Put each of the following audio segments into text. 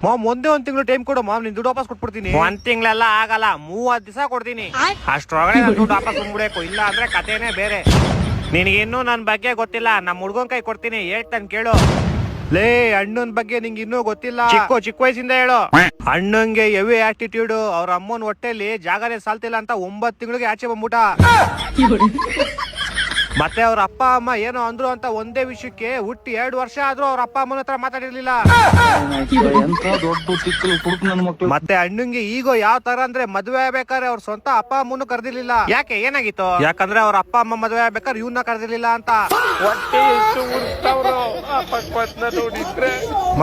Ma'am ಒಂದ್ ತಿಂಗಳು time ಕೊಡು ಮಾಮ್, ನಿನ್ ದುಡ್ಡು ವಾಪಸ್ ಕೊಟ್ಬಿಡ್ತೀನಿ. ಒಂದ್ ತಿಂಗಳೆಲ್ಲ ಆಗಲ್ಲ, 30 ದಿವಸ ಕೊಡ್ತೀನಿ. ಅಷ್ಟ್ರೊಳಗಡೆ ನನ್ ದುಡ್ಡು ವಾಪಸ್ ಬಂದ್ಬಿಡಬೇಕು, ಇಲ್ಲ ಅಂದ್ರೆ ಕಥೆನೇ ಬೇರೆ. ನಿನ್ಗಿನ್ನೂ ನನ್ ಬಗ್ಗೆ ಗೊತ್ತಿಲ್ಲ, ನಮ್ ಹುಡ್ಗನ್ ಕೈ ಕೊಡ್ತೀನಿ, ಹೇಳ್ತಾನೆ ಕೇಳು. ಲೇ, ಅಣ್ಣನ್ ಬಗ್ಗೆ ನಿಂಗೆ ಇನ್ನೂ ಗೊತ್ತಿಲ್ಲ. ಚಿಕ್ಕ ವಯಸ್ಸಿಂದ ಹೇಳು. ಅಣ್ಣಂಗೆ ಹೆವಿ ಆಟಿಟ್ಯೂಡ್. ಅವ್ರ ಅಮ್ಮನ ಹೊಟ್ಟೆಲಿ ಜಾಗನೇ ಸಾಲ್ತಿಲ್ಲ ಅಂತ 9 ತಿಂಗಳಿಗೆ ಆಚೆ ಬಂದ್ಬಿಟ್ಟ. ಮತ್ತೆ ಅವ್ರ ಅಪ್ಪ ಅಮ್ಮ ಏನೋ ಅಂದ್ರು ಅಂತ ಒಂದೇ ವಿಷಯಕ್ಕೆ ಹುಟ್ಟಿ 2 ವರ್ಷ ಆದ್ರೂ ಅವ್ರ ಅಪ್ಪ ಅಮ್ಮನ ಹತ್ರ ಮಾತಾಡಿರ್ಲಿಲ್ಲ. ಮತ್ತೆ ಅಣ್ಣಂಗೆ ಈಗ ಯಾವ ತರ ಅಂದ್ರೆ ಮದ್ವೆ ಆಗ್ಬೇಕಾದ್ರೆ ಅವ್ರ ಸ್ವಂತ ಅಪ್ಪ ಅಮ್ಮನು ಕರ್ದಿರ್ಲಿಲ್ಲ. ಯಾಕೆ, ಏನಾಗಿತ್ತು? ಯಾಕಂದ್ರೆ ಅವ್ರ ಅಪ್ಪ ಅಮ್ಮ ಮದ್ವೆ ಆಗ್ಬೇಕಾದ್ರೆ ಇವನ್ನ ಕರ್ದಿರ್ಲಿಲ್ಲ ಅಂತ.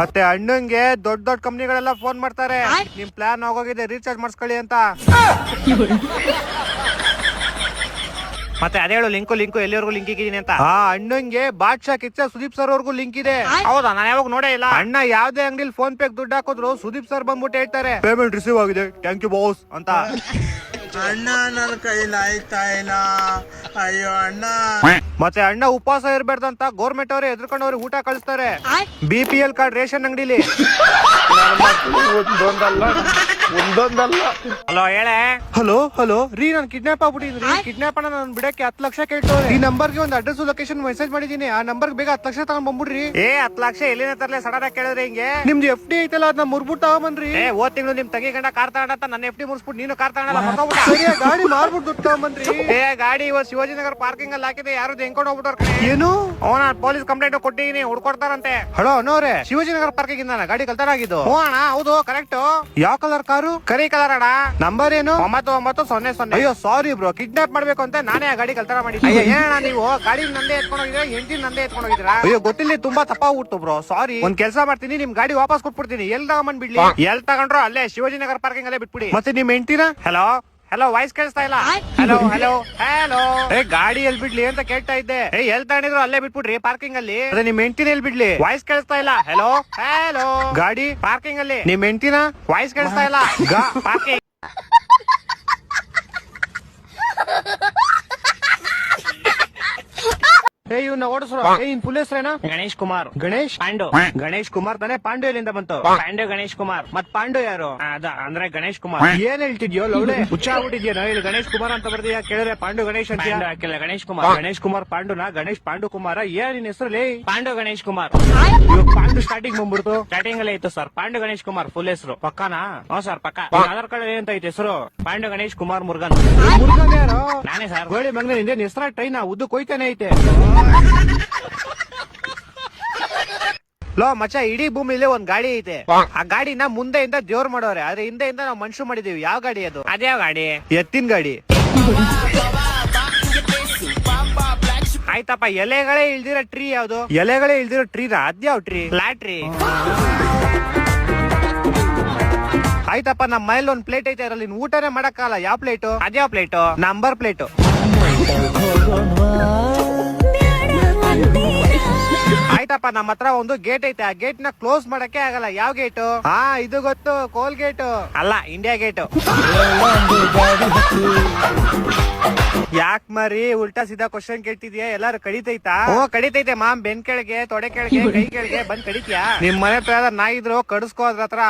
ಮತ್ತೆ ಅಣ್ಣಂಗೆ ದೊಡ್ಡ ಕಂಪ್ನಿಗಳೆಲ್ಲ ಫೋನ್ ಮಾಡ್ತಾರೆ, ನಿಮ್ ಪ್ಲಾನ್ ಆಗೋಗಿದೆ, ರೀಚಾರ್ಜ್ ಮಾಡಿಸ್ಕೊಳ್ಳಿ ಅಂತ. ಮತ್ತೆ ಅದೇ ಹೇಳು, ಲಿಂಕು ಎಲ್ಲಿವರೆಗೂ ಲಿಂಕ್ ಇದ್ದೀನಿ ಅಂತ. ಅಣ್ಣಂಗೆ ಬಾದ್ಶಾ ಕಿಚ್ಚ ಸುದೀಪ್ ಸರ್ ಅವ್ರಿಗೂ ಲಿಂಕ್ ಇದೆ. ಹೌದಾ? ನಾನು ಯಾವಾಗ ನೋಡೇ ಇಲ್ಲ. ಅಣ್ಣ ಯಾವ್ದೇ ಅಂಗಡಿಲಿ ಫೋನ್ ಪೇ ದುಡ್ಡು ಹಾಕಿದ್ರು ಸುದೀಪ್ ಸರ್ ಬಂದ್ಬಿಟ್ಟು ಹೇಳ್ತಾರೆ, ಪೇಮೆಂಟ್ ರಿಸೀವ್ ಆಗಿದೆ, ಥ್ಯಾಂಕ್ ಯು ಬಾಸ್ ಅಂತ. ಅಣ್ಣ ನನ್ನ ಕೈಲಿ ಆಯ್ತಾ ಇಲ್ಲ, ಅಯ್ಯೋ ಅಣ್ಣ. ಮತ್ತೆ ಅಣ್ಣ ಉಪವಾಸ ಇರ್ಬೇಡ್ದಂತ ಗೌರ್ಮೆಂಟ್ ಅವರೇ ಎದ್ರಕೊಂಡವ್ರಿಗೆ ಊಟ ಕಳಿಸ್ತಾರೆ, BPL ಕಾರ್ಡ್ ರೇಷನ್ ಅಂಗಡಿಲಿ. ಒಂದೊಂದಲ್ಲ. ಹಲೋ ಹೇಳೆ. ಹಲೋ ರೀ, ನಾನು ಕಿಡ್ನಾಪ್ ಆಗ್ಬಿಟ್ಟಿದ್ರಿ. ಕಿಡ್ನಾಪ್ ಅನ್ನ ನಾನು ಬಿಡಕ್ಕೆ 10 ಲಕ್ಷ ಕೇಳ್ತವ್ರೆ. ಈ ನಂಬರ್ಗೆ ಒಂದು ಅಡ್ರೆಸ್ ಲೊಕೇಶನ್ ಮೆಸೇಜ್ ಮಾಡಿದೀನಿ, ಆ ನಂಬರ್ ಬೇಗ 10 ಲಕ್ಷ ತಗೊಂಡ್ ಬಂದ್ಬಿಡ್ರಿ. 10 ಲಕ್ಷ ಎಲ್ಲಿನ ತರಲೆ ಸಡನ್ ಆಗಿ ಕೇಳಿದ್ರೆ ಹಿಂಗೆ? ನಿಮ್ದು FD ಐತಲ್ಲ, ಅದನ್ನ ಮುರ್ಬಿಟ್ಟು ತಗೊಂಬನ್ರಿ. ಹೋದ್ ತಿಂಗಳು ನಿಮ್ ತಂಗಿ ಗಂಡ ಕಾರ್ ತಗೊಂಡ ನನ್ನ FD ಮುರ್ಸ್ಬಿಟ್ಟು ನೀನು ಕಾರ್ ತಗೊಂಡಲ್ಲ, ಗಾಡಿ ಮಾರ್ಬಿಟ್ಟು ದುಡ್ಡು ತಗೊಂಬನ್ರಿ. ಗಾಡಿ ಇವತ್ತು ಶಿವಾಜಿನಗರ ಪಾರ್ಕಿಂಗ್ ಅಲ್ಲಿ ಹಾಕಿದೆ, ಯಾರು ಹೆಂಕೊಂಡು ಹೋಗ್ಬಿಟ್ಟವ್ರ. ಏನು? ಪೊಲೀಸ್ ಕಂಪ್ಲೇಂಟ್ ಕೊಟ್ಟಿದ್ದೀನಿ, ಹುಡ್ಕೊಡ್ತಾರಂತೆ. ಹಲೋ ಅನ್ನೋರೆ, ಶಿವಾಜಿನಗರ ಪಾರ್ಕಿಂಗ್ ಇಂದ ಗಾಡಿ ಕಲ್ತಾರ ಆಗಿದ್ದು. ಅಣ್ಣ ಹೌದು, ಕರೆಕ್ಟ್. ಯಾವ ಕಲರ್ ಕಾರು? ಕರಿ ಕಲರ್ ಅಣ್ಣ. ನಂಬರ್ ಏನು? 9900. ಅಯ್ಯೋ ಸಾರಿ ಬ್ರೋ, ಕಿಡ್ನಾಪ್ ಮಾಡ್ಬೇಕು ಅಂತ ನಾನೇ ಆ ಗಾಡಿ ಕಲ್ತಾರ ಮಾಡಿ. ಏನಣ್ಣ ನೀವು ಗಾಡಿ ನಂದೇ ಎತ್ಕೊಂಡು ಹೋಗಿದ್ರೆ, ಎಂಜಿನ್ ನಂದೇ ಎತ್ಕೊಂಡು ಹೋಗಿದ್ರ? ಅಯ್ಯೋ ಗೊತ್ತಿಲ್ಲ, ತುಂಬಾ ತಪ್ಪಾಗ್ಬಿಡ್ತು ಬ್ರೋ, ಸಾರಿ. ಒಂದ್ ಕೆಲಸ ಮಾಡ್ತೀನಿ, ನಿಮ್ ಗಾಡಿ ವಾಪಸ್ ಕೊಟ್ಬಿಡ್ತೀನಿ. ಎಲ್ ತಗೊಂಡ್ ಬಿಡ್ಲಿ? ಎಲ್ ತಗೊಂಡ್ರು ಅಲ್ಲೇ ಶಿವಾಜಿನಗರ ಪಾರ್ಕಿಂಗ್ ಅಲ್ಲೇ ಬಿಟ್ಬಿಡಿ. ಮತ್ತೆ ನಿಮ್ ಹೆಂಡ್ತಿನ? ಹಲೋ ವಾಯ್ಸ್ ಕೇಳಿಸ್ತಾ ಇಲ್ಲ. ಹಲೋ ಗಾಡಿ ಎಲ್ ಬಿಡ್ಲಿ ಅಂತ ಕೇಳ್ತಾ ಇದ್ದೆ. ಎಲ್ ತಗೊಂಡಿದ್ರು ಅಲ್ಲೇ ಬಿಟ್ಬಿಡ್ರಿ ಪಾರ್ಕಿಂಗ್ ಅಲ್ಲಿ. ಅದೇ ನಿಮ್ ಹೆಂಡ್ತಿನ ಎಲ್ ಬಿಡ್ಲಿ? ವಾಯ್ಸ್ ಕೇಳಿಸ್ತಾ ಇಲ್ಲ. ಹಲೋ ಗಾಡಿ ಪಾರ್ಕಿಂಗ್ ಅಲ್ಲಿ. ನಿಮ್ ಹೆಂಡ್ತಿನ? ವಾಯ್ಸ್ ಕೇಳಿಸ್ತಾ ಇಲ್ಲ. ಪಾರ್ಕಿಂಗ್. ಇವ್ನ ಓಡಿಸ್ರು. ಇನ್ ಫುಲ್ ಹೆಸರೇನ? ಗಣೇಶ್ ಕುಮಾರ್. ಗಣೇಶ್ ಕುಮಾರ್ ತಾನೆ? ಪಾಂಡು ಎಲ್ಲಿಂದ ಬಂತು? ಪಾಂಡು ಗಣೇಶ್ ಕುಮಾರ್. ಮತ್ ಪಾಂಡು ಯಾರು? ಅಂದ್ರೆ ಗಣೇಶ್ ಕುಮಾರ್. ಏನ್ ಹೇಳ್ತಿದ್ಯೋ ಲೌಡೆ, ಹುಚ್ಚ ಆಗ್ಬಿಟ್ಟಿದ್ಯೋ? ಇಲ್ಲಿ ಗಣೇಶ್ ಕುಮಾರ್ ಅಂತ ಬರ್ದಿಯಾ, ಕೇಳಿದ್ರೆ ಪಾಂಡು ಗಣೇಶ್ ಅಂತ ಹಾಕಿಲ್ಲ. ಗಣೇಶ್ ಕುಮಾರ್ ಪಾಂಡುನ? ಗಣೇಶ್ ಪಾಂಡು ಕುಮಾರ? ಏನ್ ನಿನ್ ಹೆಸರು? ಪಾಂಡು ಗಣೇಶ್ ಕುಮಾರ್. ಇವಾಗ ಪಾಂಡು ಸ್ಟಾರ್ಟಿಂಗ್ ಬಂದ್ಬಿಡ್ತು. ಸ್ಟಾರ್ಟಿಂಗ್ ಅಲ್ಲೇ ಇತ್ತು ಸರ್, ಪಾಂಡು ಗಣೇಶ್ ಕುಮಾರ್ ಫುಲ್ ಹೆಸರು. ಪಕ್ಕಾನಾ? ಹ್ಞೂ ಸರ್ ಪಕ್ಕ. ಆಧಾರ್ ಕಾರ್ಡ್ ಏನಂತ ಐತೆ ಹೆಸರು? ಪಾಂಡು ಗಣೇಶ್ ಕುಮಾರ್ ಮುರುಗನ್. ಮುರುಗನ್ ಯಾರು? ನಾನೇ ಸರ್. ಗೋಳಿ ಮಗನ ನಿಂದೇನ್ ಹೆಸರ ಟ್ರೈನ್ ಉದ್ದು ಕೊಯ್ತಾನೆ ಐತೆ. ಲೋ ಮಚ್ಚ, ಇಡೀ ಭೂಮಿಲಿ ಒಂದ್ ಗಾಡಿ ಐತೆ. ಆ ಗಾಡಿನ ಮುಂದೆಯಿಂದ ದೇವ್ರು ಮಾಡೋರೆ, ಆದ್ರೆ ಹಿಂದೆಯಿಂದ ನಾವು ಮನುಷ್ಯ ಮಾಡಿದೀವಿ. ಯಾವ ಗಾಡಿ ಅದು? ಅದ್ಯಾವ ಗಾಡಿ? ಎತ್ತಿನ ಗಾಡಿ. ಆಯ್ತಪ್ಪ, ಎಲೆಗಳೇ ಇಲ್ದಿರೋ ಟ್ರೀ ಯಾವ್ದು? ಎಲೆಗಳೇ ಇಲ್ದಿರೋ ಟ್ರೀನಾ? ಅದ್ಯಾವ ಟ್ರೀ? Flat tree. ಆಯ್ತಪ್ಪ, ನಮ್ಮ ಮನೇಲಿ ಒಂದ್ ಪ್ಲೇಟ್ ಐತೆ, ಅದ್ರಲ್ಲಿ ಊಟನೇ ಮಾಡಕ್ಕಲ್ಲ. ಯಾವ ಪ್ಲೇಟು? ಅದ್ಯಾವ ಪ್ಲೇಟು? Number plate. ಆಯ್ತಪ್ಪ, ನಮ್ಮ ಹತ್ರ ಒಂದು ಗೇಟ್ ಐತೆ, ಆ ಗೇಟ್ ನ ಕ್ಲೋಸ್ ಮಾಡಕ್ಕೆ ಆಗಲ್ಲ. ಯಾವ ಗೇಟು? ಇದು ಗೊತ್ತು, ಕೋಲ್ ಗೇಟ್ ಅಲ್ಲ, ಇಂಡಿಯಾ ಗೇಟ್. ಯಾಕ್ ಮರಿ ಉಲ್ಟಾ ಸೀದಾ ಕ್ವಶನ್ ಕೇಳ್ತಿದ್ಯಾ? ಎಲ್ಲಾರು ಕಡಿತೈತಾ? ಕಡಿತೈತೆ ಮಾಮ್, ಬೆನ್ ಕೆಳಗೆ, ತೊಡೆ ಕೆಳಗೆ, ಕೈ ಕೆಳಗೆ ಬಂದ್ ಕಡಿತ್ಯಾ? ನಿಮ್ ಮನೆ ಹತ್ರ ನಾಯಿದ್ರು ಕಡಿಸ್ಕೋ ಅದ್ರ ಹತ್ರ.